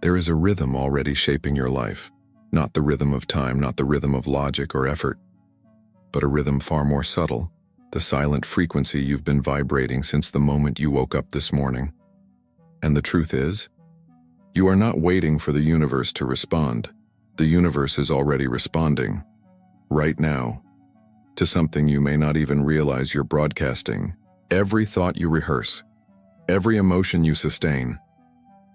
There is a rhythm already shaping your life. Not the rhythm of time, not the rhythm of logic or effort, but a rhythm far more subtle, the silent frequency you've been vibrating since the moment you woke up this morning. And the truth is, you are not waiting for the universe to respond. The universe is already responding, right now, to something you may not even realize you're broadcasting. Every thought you rehearse, every emotion you sustain,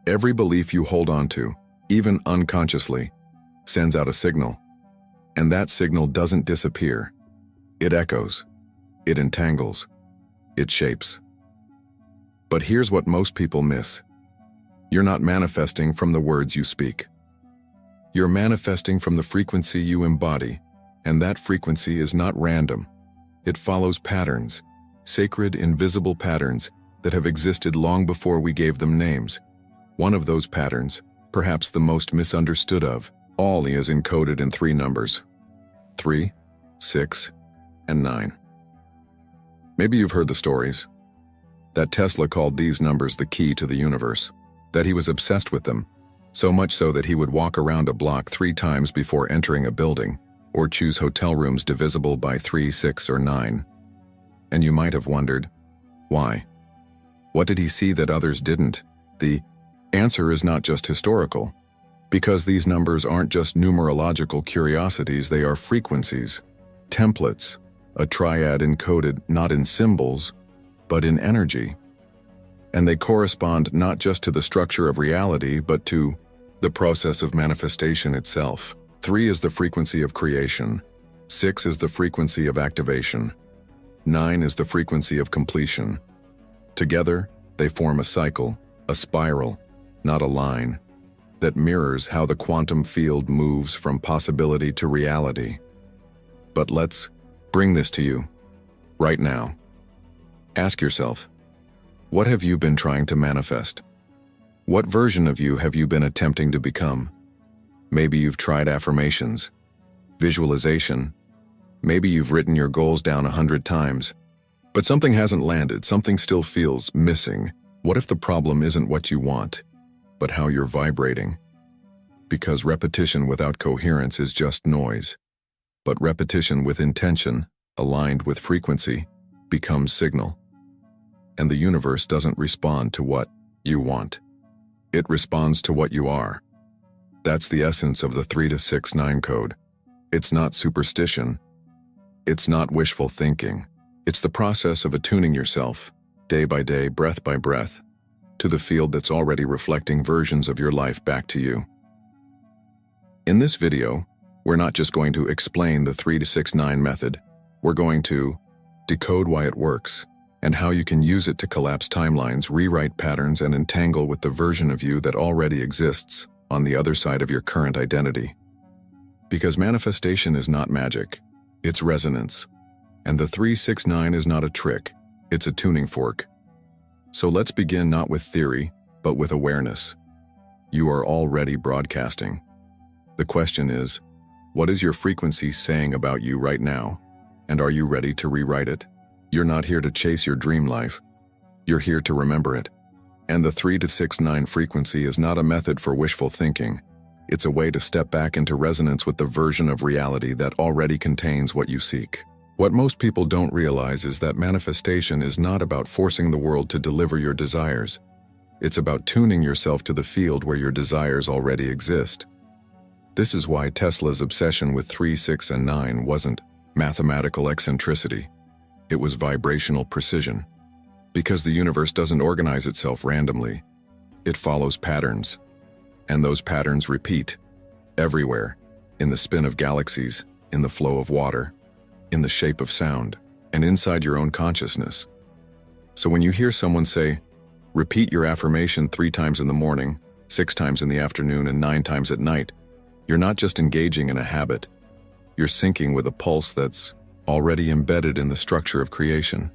every belief you hold on to, even unconsciously, sends out a signal. And that signal doesn't disappear. It echoes, it entangles, it shapes. But here's what most people miss. You're not manifesting from the words you speak. You're manifesting from the frequency you embody, and that frequency is not random. It follows patterns, sacred, invisible patterns that have existed long before we gave them names. One of those patterns, perhaps the most misunderstood of all, is encoded in 3 numbers: 3, 6, and 9. Maybe you've heard the stories that Tesla called these numbers the key to the universe, that he was obsessed with them, so much so that he would walk around a block 3 times before entering a building, or choose hotel rooms divisible by 3, 6, or 9. And you might have wondered, why? What did he see that others didn't? The answer is not just historical, because these numbers aren't just numerological curiosities, they are frequencies, templates, a triad encoded not in symbols, but in energy. And they correspond not just to the structure of reality, but to the process of manifestation itself. 3 is the frequency of creation, 6 is the frequency of activation, 9 is the frequency of completion. Together, they form a cycle, a spiral, not a line, that mirrors how the quantum field moves from possibility to reality. But let's bring this to you, right now. Ask yourself, what have you been trying to manifest? What version of you have you been attempting to become? Maybe you've tried affirmations, visualization. Maybe you've written your goals down 100 times, but something hasn't landed, something still feels missing. What if the problem isn't what you want, but how you're vibrating? Because repetition without coherence is just noise, but repetition with intention, aligned with frequency, becomes signal. And the universe doesn't respond to what you want. It responds to what you are. That's the essence of the 3 to 6 9 code. It's not superstition. It's not wishful thinking. It's the process of attuning yourself, day by day, breath by breath, to the field that's already reflecting versions of your life back to you. In this video, we're not just going to explain the 3 to 6 9 method. We're going to decode why it works, and how you can use it to collapse timelines, rewrite patterns, and entangle with the version of you that already exists on the other side of your current identity. Because manifestation is not magic, it's resonance. And the 369 is not a trick, it's a tuning fork. So let's begin not with theory, but with awareness. You are already broadcasting. The question is, what is your frequency saying about you right now? And are you ready to rewrite it? You're not here to chase your dream life. You're here to remember it. And the 3 to 6 9 frequency is not a method for wishful thinking. It's a way to step back into resonance with the version of reality that already contains what you seek. What most people don't realize is that manifestation is not about forcing the world to deliver your desires. It's about tuning yourself to the field where your desires already exist. This is why Tesla's obsession with 3, 6, and 9 wasn't mathematical eccentricity. It was vibrational precision. Because the universe doesn't organize itself randomly. It follows patterns. And those patterns repeat, everywhere, in the spin of galaxies, in the flow of water, in the shape of sound, and inside your own consciousness. So when you hear someone say, repeat your affirmation 3 times in the morning, 6 times in the afternoon, and 9 times at night, you're not just engaging in a habit. You're syncing with a pulse that's already embedded in the structure of creation.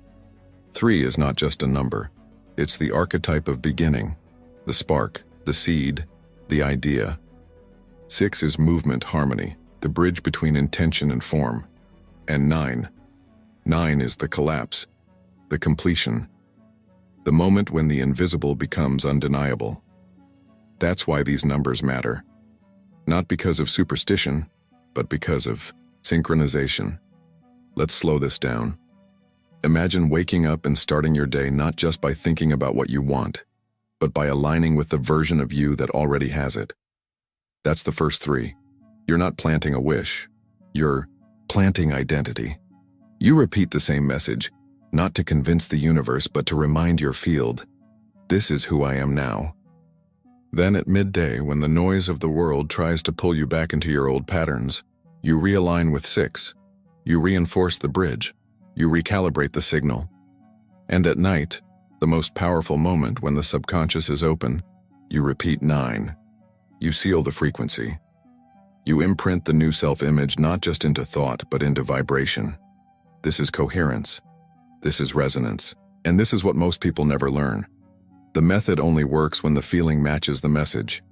3 is not just a number. It's the archetype of beginning, the spark, the seed, the idea. 6 is movement, harmony, the bridge between intention and form. And 9 is the collapse, the completion, the moment when the invisible becomes undeniable. That's why these numbers matter. Not because of superstition, but because of synchronization. Let's slow this down. Imagine waking up and starting your day not just by thinking about what you want, but by aligning with the version of you that already has it. That's the first three. You're not planting a wish. You're planting identity. You repeat the same message, not to convince the universe, but to remind your field, this is who I am now. Then at midday, when the noise of the world tries to pull you back into your old patterns, you realign with 6. You reinforce the bridge. You recalibrate the signal. And at night, the most powerful moment when the subconscious is open, you repeat 9. You seal the frequency. You imprint the new self-image not just into thought, but into vibration. This is coherence. This is resonance. And this is what most people never learn. The method only works when the feeling matches the message.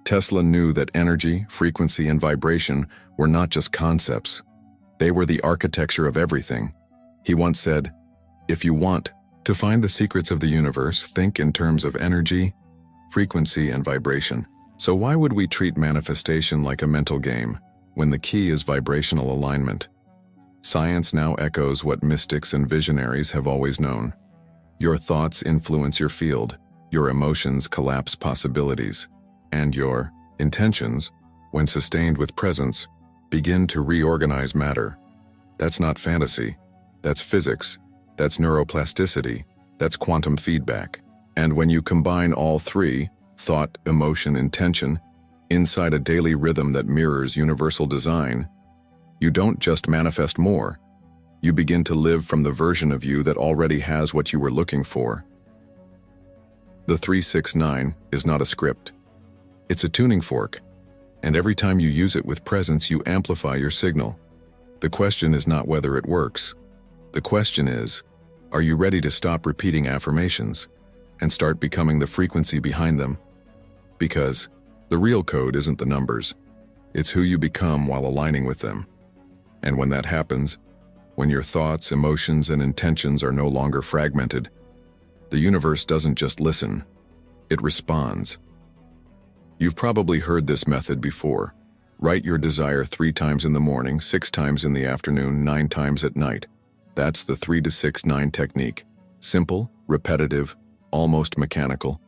Tesla knew that energy, frequency, and vibration were not just concepts. They were the architecture of everything. He once said, if you want to find the secrets of the universe, think in terms of energy, frequency, and vibration. So why would we treat manifestation like a mental game, when the key is vibrational alignment? Science now echoes what mystics and visionaries have always known. Your thoughts influence your field, your emotions collapse possibilities, and your intentions, when sustained with presence, begin to reorganize matter. That's not fantasy. That's physics. That's neuroplasticity. That's quantum feedback. And when you combine all three, thought, emotion, intention, inside a daily rhythm that mirrors universal design, you don't just manifest more. You begin to live from the version of you that already has what you were looking for. The 369 is not a script. It's a tuning fork. And every time you use it with presence, you amplify your signal. The question is not whether it works. The question is, are you ready to stop repeating affirmations and start becoming the frequency behind them? Because the real code isn't the numbers. It's who you become while aligning with them. And when that happens, when your thoughts, emotions, and intentions are no longer fragmented, the universe doesn't just listen, it responds. You've probably heard this method before. Write your desire 3 times in the morning, 6 times in the afternoon, 9 times at night. That's the 3-6-9 technique. Simple, repetitive, almost mechanical.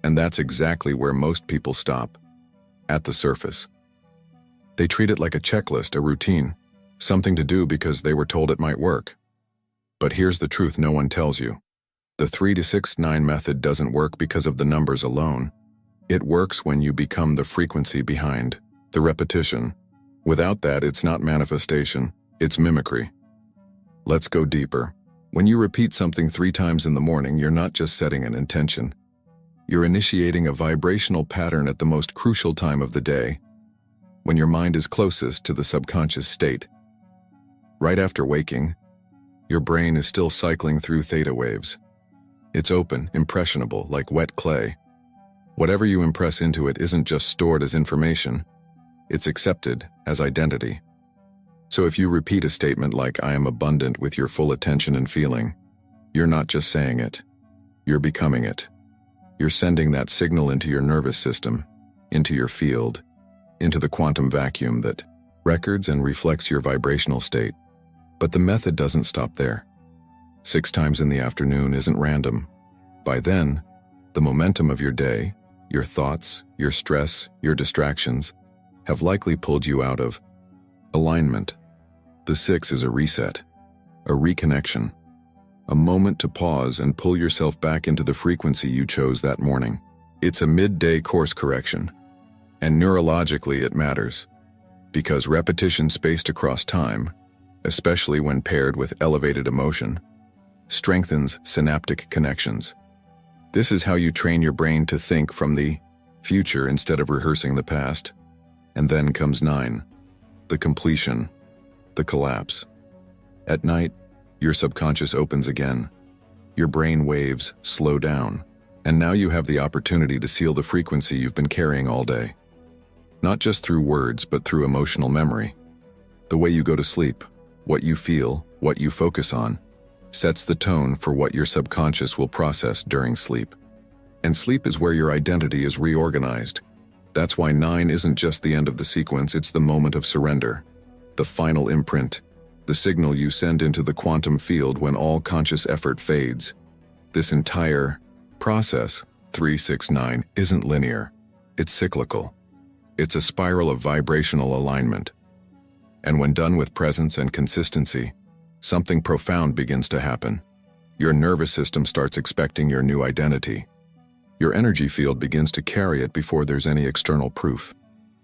And that's exactly where most people stop. At the surface. They treat it like a checklist, a routine, something to do because they were told it might work. But here's the truth no one tells you. The 3-6-9 method doesn't work because of the numbers alone. It works when you become the frequency behind the repetition. Without that, it's not manifestation, it's mimicry. Let's go deeper. When you repeat something 3 times in the morning, you're not just setting an intention. You're initiating a vibrational pattern at the most crucial time of the day, when your mind is closest to the subconscious state. Right after waking, your brain is still cycling through theta waves. It's open, impressionable, like wet clay. Whatever you impress into it isn't just stored as information, it's accepted as identity. So if you repeat a statement like, I am abundant with your full attention and feeling, you're not just saying it, you're becoming it. You're sending that signal into your nervous system, into your field, into the quantum vacuum that records and reflects your vibrational state. But the method doesn't stop there. 6 times in the afternoon isn't random. By then, the momentum of your day, your thoughts, your stress, your distractions, have likely pulled you out of alignment. The 6 is a reset, a reconnection, a moment to pause and pull yourself back into the frequency you chose that morning. It's a midday course correction. And neurologically it matters, because repetition spaced across time, especially when paired with elevated emotion, strengthens synaptic connections. This is how you train your brain to think from the future instead of rehearsing the past. And then comes 9, the completion, the collapse. At night, your subconscious opens again. Your brain waves slow down, and now you have the opportunity to seal the frequency you've been carrying all day. Not just through words, but through emotional memory. The way you go to sleep, what you feel, what you focus on, sets the tone for what your subconscious will process during sleep. And sleep is where your identity is reorganized. That's why 9 isn't just the end of the sequence, it's the moment of surrender. The final imprint. The signal you send into the quantum field when all conscious effort fades. This entire process, 369, isn't linear. It's cyclical. It's a spiral of vibrational alignment. And when done with presence and consistency, something profound begins to happen. Your nervous system starts expecting your new identity. Your energy field begins to carry it before there's any external proof.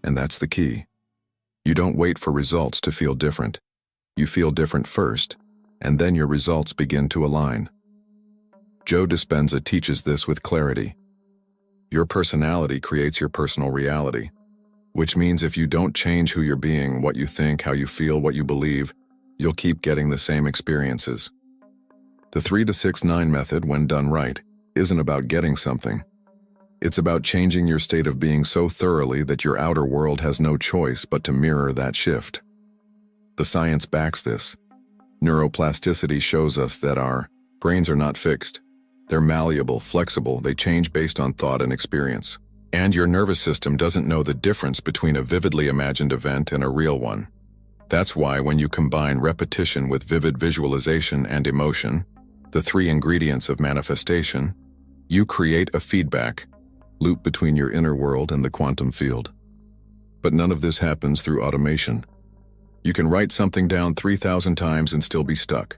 And that's the key. You don't wait for results to feel different. You feel different first, and then your results begin to align. Joe Dispenza teaches this with clarity. Your personality creates your personal reality, which means if you don't change who you're being, what you think, how you feel, what you believe, you'll keep getting the same experiences. The 3-6-9 method, when done right, isn't about getting something. It's about changing your state of being so thoroughly that your outer world has no choice but to mirror that shift. The science backs this. Neuroplasticity shows us that our brains are not fixed. They're malleable, flexible, they change based on thought and experience. And your nervous system doesn't know the difference between a vividly imagined event and a real one. That's why when you combine repetition with vivid visualization and emotion, the 3 ingredients of manifestation, you create a feedback loop between your inner world and the quantum field. But none of this happens through automation. You can write something down 3,000 times and still be stuck,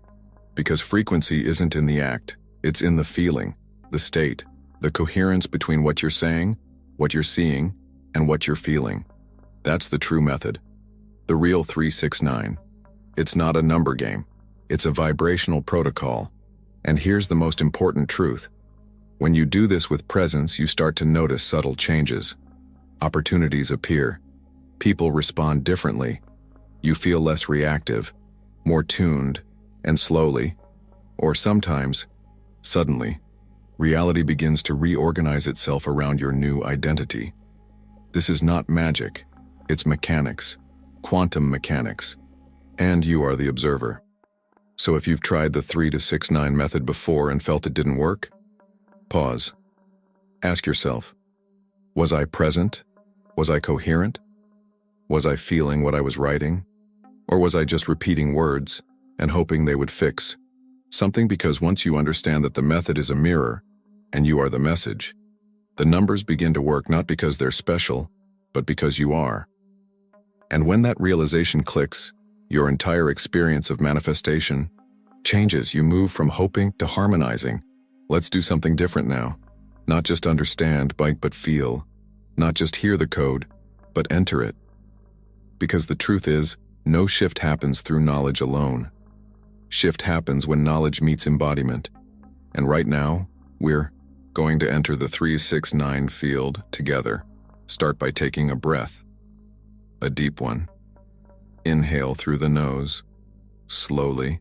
because frequency isn't in the act, it's in the feeling, the state, the coherence between what you're saying, what you're seeing, and what you're feeling. That's the true method. The real 369. It's not a number game. It's a vibrational protocol. And here's the most important truth. When you do this with presence, you start to notice subtle changes. Opportunities appear. People respond differently. You feel less reactive, more tuned, and slowly, or sometimes, suddenly, reality begins to reorganize itself around your new identity. This is not magic. It's mechanics, quantum mechanics, and you are the observer. So if you've tried the 3-6-9 method before and felt it didn't work, pause. Ask yourself, was I present? Was I coherent? Was I feeling what I was writing? Or was I just repeating words and hoping they would fix something? Because once you understand that the method is a mirror and you are the message, the numbers begin to work not because they're special, but because you are. And when that realization clicks, your entire experience of manifestation changes. You move from hoping to harmonizing. Let's do something different now. Not just understand, but feel. Not just hear the code, but enter it. Because the truth is, no shift happens through knowledge alone. Shift happens when knowledge meets embodiment. And right now, we're going to enter the 3-6-9 field together. Start by taking a breath. A deep one. Inhale through the nose, slowly,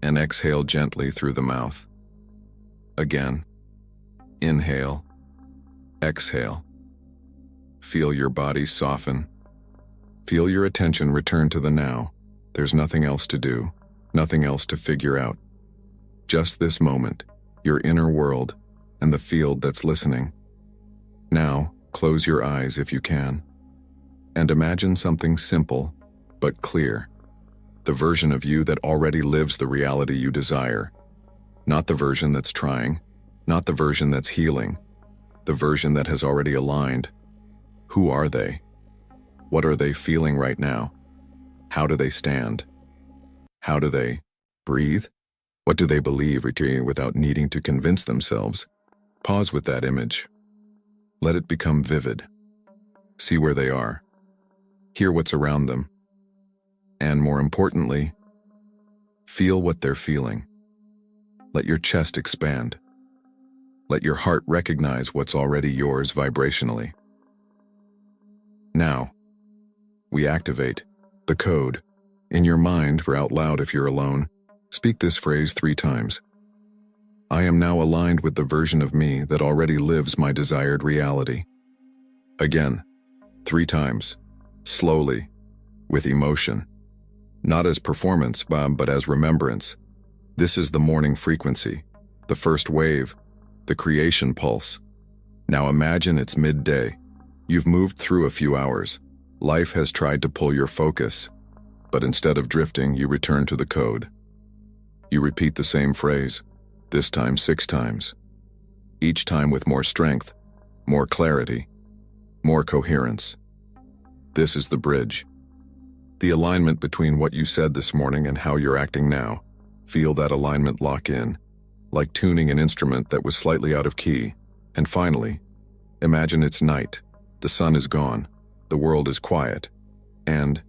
and exhale gently through the mouth. Again. Inhale. Exhale. Feel your body soften. Feel your attention return to the now. There's nothing else to do, nothing else to figure out. Just this moment, your inner world, and the field that's listening. Now, close your eyes if you can, and imagine something simple but clear. The version of you that already lives the reality you desire. Not the version that's trying, not the version that's healing, the version that has already aligned. Who are they? What are they feeling right now? How do they stand? How do they breathe? What do they believe without needing to convince themselves? Pause with that image. Let it become vivid. See where they are. Hear what's around them. And more importantly, feel what they're feeling. Let your chest expand. Let your heart recognize what's already yours vibrationally. Now, we activate the code. In your mind, or out loud if you're alone, speak this phrase 3 times. I am now aligned with the version of me that already lives my desired reality. Again, 3 times, slowly, with emotion. Not as performance, but as remembrance. This is the morning frequency, the first wave, the creation pulse, Now imagine it's midday. You've moved through a few hours. Life has tried to pull your focus, but instead of drifting, you return to the code. You repeat the same phrase, this time 6 times. Each time with more strength, more clarity, more coherence. This is the bridge. The alignment between what you said this morning and how you're acting now. Feel that alignment lock in, like tuning an instrument that was slightly out of key. And finally, imagine it's night. The sun is gone. The world is quiet. And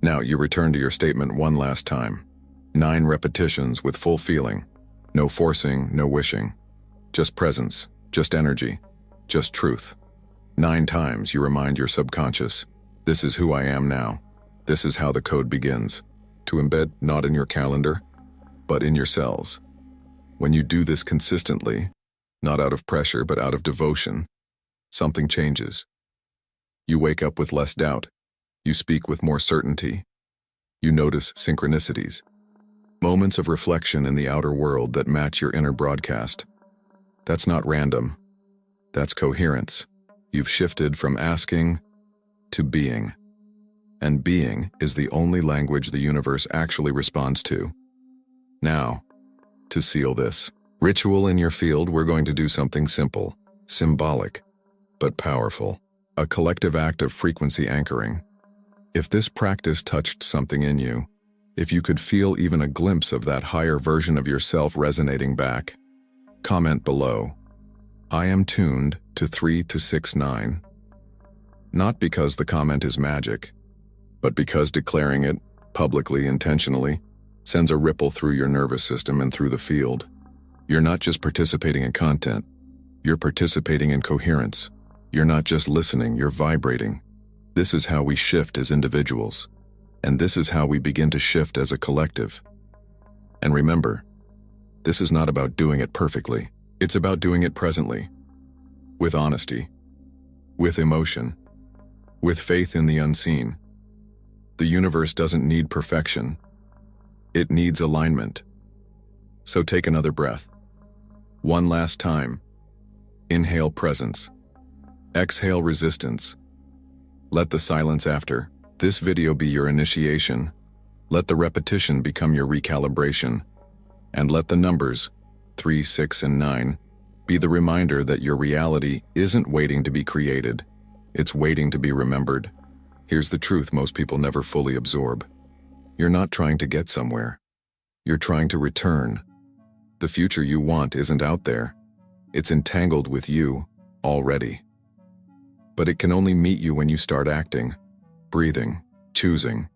now you return to your statement one last time. 9 repetitions with full feeling. No forcing, no wishing. Just presence, just energy, just truth. 9 times you remind your subconscious, this is who I am now. This is how the code begins. To embed not in your calendar, but in your cells. When you do this consistently, not out of pressure but out of devotion, something changes. You wake up with less doubt. You speak with more certainty. You notice synchronicities. Moments of reflection in the outer world that match your inner broadcast. That's not random. That's coherence. You've shifted from asking to being. And being is the only language the universe actually responds to. Now, to seal this ritual in your field, we're going to do something simple, symbolic, but powerful. A collective act of frequency anchoring. If this practice touched something in you, if you could feel even a glimpse of that higher version of yourself resonating back, comment below. I am tuned to 3-6-9. Not because the comment is magic, but because declaring it, publicly, intentionally, sends a ripple through your nervous system and through the field. You're not just participating in content, you're participating in coherence. You're not just listening, you're vibrating. This is how we shift as individuals, and this is how we begin to shift as a collective. And remember, this is not about doing it perfectly. It's about doing it presently, with honesty, with emotion, with faith in the unseen. The universe doesn't need perfection. It needs alignment. So take another breath. One last time. Inhale presence. Exhale resistance. Let the silence after this video be your initiation. Let the repetition become your recalibration. And let the numbers 3, 6, and 9 be the reminder that your reality isn't waiting to be created. It's waiting to be remembered. Here's the truth most people never fully absorb. You're not trying to get somewhere. You're trying to return. The future you want isn't out there. It's entangled with you already. But it can only meet you when you start acting, breathing, choosing,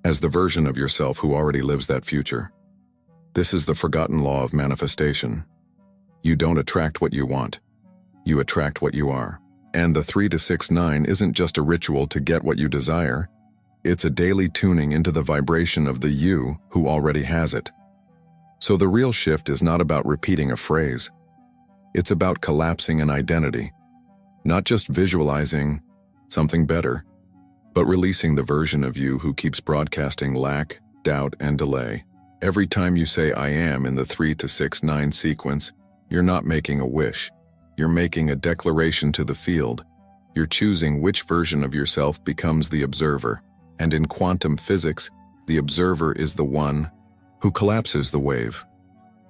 as the version of yourself who already lives that future. This is the forgotten law of manifestation. You don't attract what you want. You attract what you are. And the 3-6-9 isn't just a ritual to get what you desire. It's a daily tuning into the vibration of the you who already has it. So the real shift is not about repeating a phrase. It's about collapsing an identity. Not just visualizing something better, but releasing the version of you who keeps broadcasting lack, doubt, and delay. Every time you say I am in the 3-6-9 sequence, you're not making a wish. You're making a declaration to the field. You're choosing which version of yourself becomes the observer. And in quantum physics, the observer is the one who collapses the wave.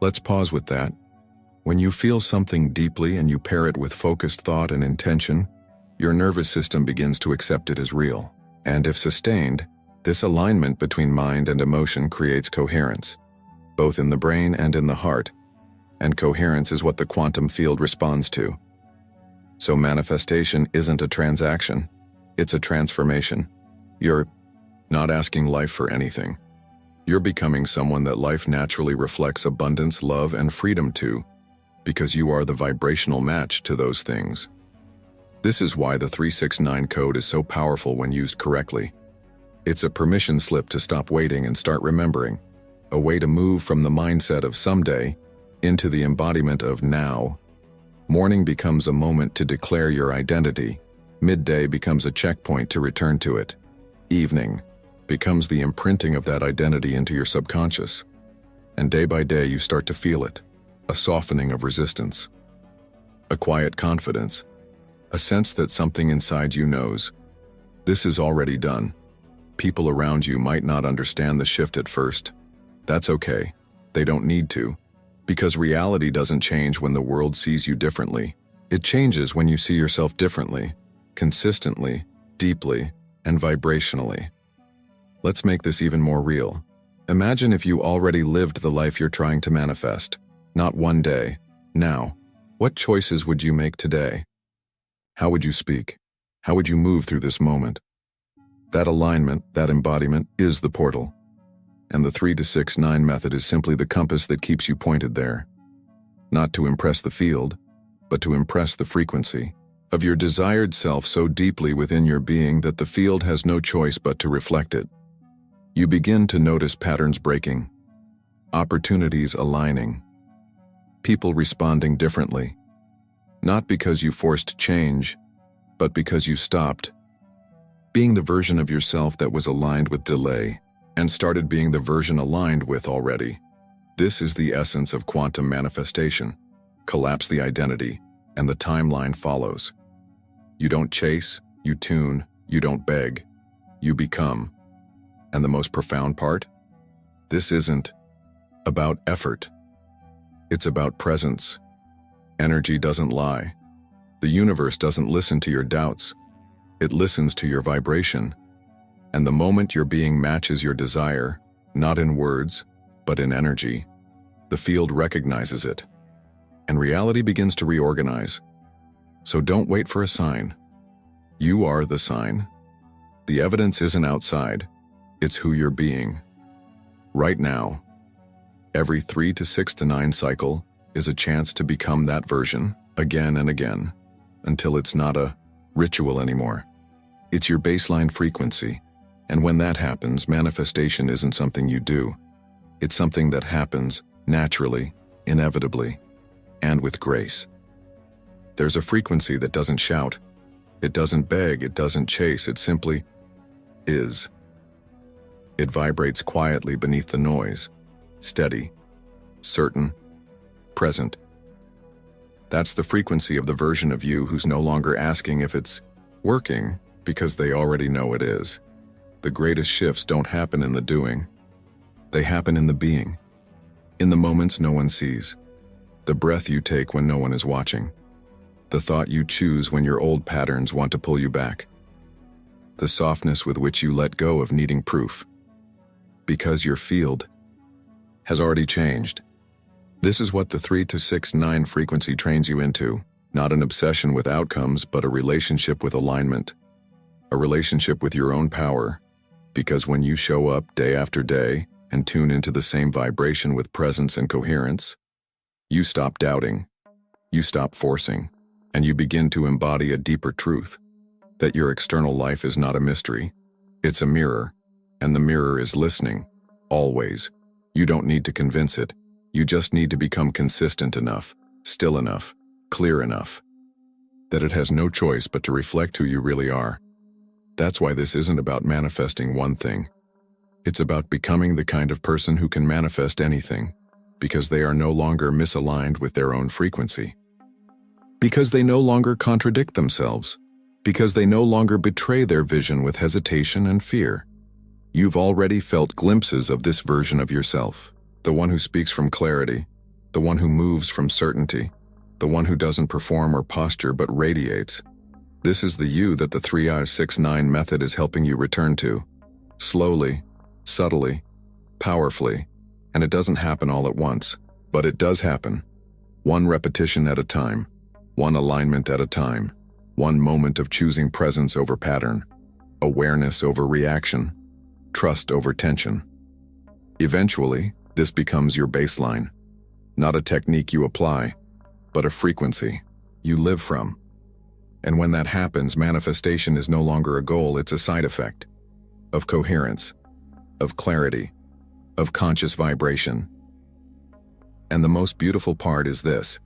Let's pause with that. When you feel something deeply and you pair it with focused thought and intention, your nervous system begins to accept it as real. And if sustained, this alignment between mind and emotion creates coherence, both in the brain and in the heart. And coherence is what the quantum field responds to. So manifestation isn't a transaction, it's a transformation. You're not asking life for anything. You're becoming someone that life naturally reflects abundance, love, and freedom to, because you are the vibrational match to those things. This is why the 369 code is so powerful when used correctly. It's a permission slip to stop waiting and start remembering, a way to move from the mindset of someday into the embodiment of now. Morning becomes a moment to declare your identity. Midday becomes a checkpoint to return to it. Evening becomes the imprinting of that identity into your subconscious. And day by day you start to feel it, a softening of resistance, a quiet confidence, A sense that something inside you knows. This is already done. People around you might not understand the shift at first. That's okay. They don't need to. Because reality doesn't change when the world sees you differently. It changes when you see yourself differently, consistently, deeply, and vibrationally. Let's make this even more real. Imagine if you already lived the life you're trying to manifest. Not one day. Now. What choices would you make today? How would you speak? How would you move through this moment? That alignment, that embodiment, is the portal. And the 3 to 6 9 method is simply the compass that keeps you pointed there. Not to impress the field, but to impress the frequency of your desired self so deeply within your being that the field has no choice but to reflect it. You begin to notice patterns breaking, opportunities aligning, people responding differently, not because you forced change, but because you stopped being the version of yourself that was aligned with delay and started being the version aligned with already. This is the essence of quantum manifestation. Collapse the identity, and the timeline follows. You don't chase, you tune, you don't beg, you become. And the most profound part? This isn't about effort. It's about presence. Energy doesn't lie. The universe doesn't listen to your doubts. It listens to your vibration. And the moment your being matches your desire, not in words, but in energy, the field recognizes it. And reality begins to reorganize. So don't wait for a sign. You are the sign. The evidence isn't outside. It's who you're being. Right now, every 3 to 6 to 9 cycle is a chance to become that version again and again, until it's not a ritual anymore. It's your baseline frequency. And when that happens, manifestation isn't something you do. It's something that happens naturally, inevitably, and with grace. There's a frequency that doesn't shout. It doesn't beg, it doesn't chase, it simply is. It vibrates quietly beneath the noise, steady, certain, present. That's the frequency of the version of you who's no longer asking if it's working, because they already know it is. The greatest shifts don't happen in the doing. They happen in the being. In the moments no one sees. The breath you take when no one is watching. The thought you choose when your old patterns want to pull you back. The softness with which you let go of needing proof. Because your field has already changed. This is what the 3 to 6 9 frequency trains you into. Not an obsession with outcomes, but a relationship with alignment. A relationship with your own power. Because when you show up day after day and tune into the same vibration with presence and coherence, you stop doubting, you stop forcing, and you begin to embody a deeper truth. That your external life is not a mystery. It's a mirror. And the mirror is listening, always. You don't need to convince it. You just need to become consistent enough, still enough, clear enough, that it has no choice but to reflect who you really are. That's why this isn't about manifesting one thing. It's about becoming the kind of person who can manifest anything, because they are no longer misaligned with their own frequency. Because they no longer contradict themselves. Because they no longer betray their vision with hesitation and fear. You've already felt glimpses of this version of yourself, the one who speaks from clarity, the one who moves from certainty, the one who doesn't perform or posture but radiates. This is the you that the 3-6-9 method is helping you return to. Slowly, subtly, powerfully, and it doesn't happen all at once, but it does happen. One repetition at a time, one alignment at a time, one moment of choosing presence over pattern, awareness over reaction, trust over tension. Eventually, this becomes your baseline. Not a technique you apply, but a frequency you live from. And when that happens, manifestation is no longer a goal, it's a side effect of coherence, of clarity, of conscious vibration. And the most beautiful part is this: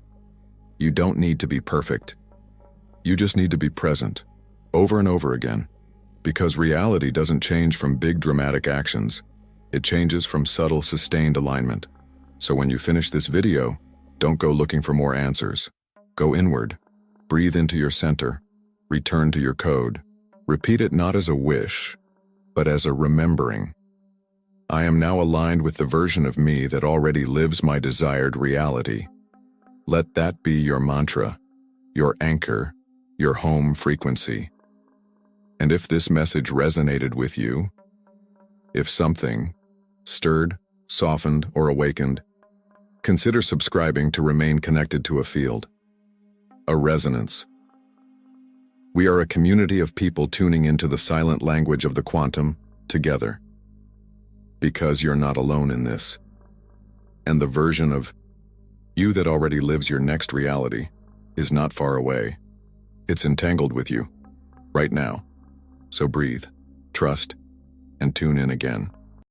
you don't need to be perfect. You just need to be present, over and over again. Because reality doesn't change from big dramatic actions. It changes from subtle, sustained alignment. So when you finish this video, don't go looking for more answers. Go inward, breathe into your center, Return to your code. Repeat it not as a wish, but as a remembering. I am now aligned with the version of me that already lives my desired reality. Let that be your mantra, your anchor, your home frequency. And if this message resonated with you, if something stirred, softened, or awakened, consider subscribing to remain connected to a field, a resonance. We are a community of people tuning into the silent language of the quantum together. Because you're not alone in this. And the version of you that already lives your next reality is not far away. It's entangled with you, right now. So breathe, trust, and tune in again.